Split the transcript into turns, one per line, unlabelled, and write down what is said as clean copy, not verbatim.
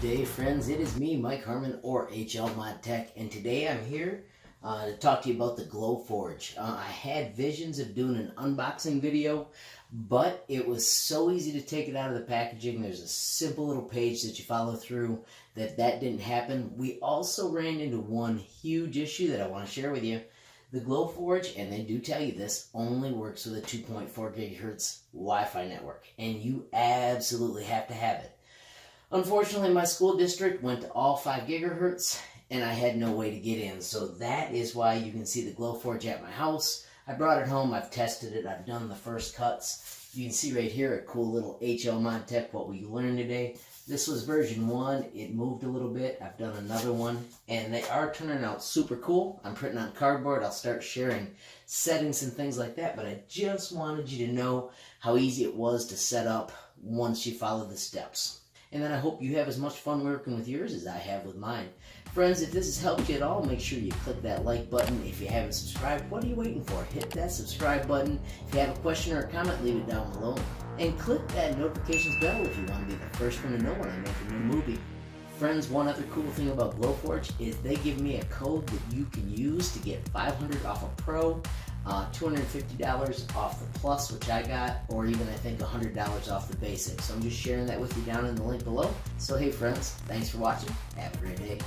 day, friends. It is me, Mike Harmon, or HLModTech, and today I'm here to talk to you about the Glowforge. I had visions of doing an unboxing video, but it was so easy to take it out of the packaging. There's a simple little page that you follow through that didn't happen. We also ran into one huge issue that I want to share with you. The Glowforge, and they do tell you this, only works with a 2.4 gigahertz Wi-Fi network, and you absolutely have to have it. Unfortunately, my school district went to all 5 gigahertz, and I had no way to get in, so that is why you can see the Glowforge at my house. I brought it home, I've tested it, I've done the first cuts. You can see right here a cool little HLModTech, what we learned today. This was version 1, it moved a little bit, I've done another one, and they are turning out super cool. I'm printing on cardboard, I'll start sharing settings and things like that, but I just wanted you to know how easy it was to set up once you follow the steps. And then I hope you have as much fun working with yours as I have with mine. Friends, if this has helped you at all, make sure you click that like button. If you haven't subscribed, what are you waiting for? Hit that subscribe button. If you have a question or a comment, leave it down below. And click that notifications bell if you want to be the first one to know when I make a new movie. Friends, one other cool thing about Glowforge is they give me a code that you can use to get $500 off a Pro, $250 off the Plus, which I got, or even I think $100 off the Basic. So I'm just sharing that with you down in the link below. So hey friends, thanks for watching. Have a great day.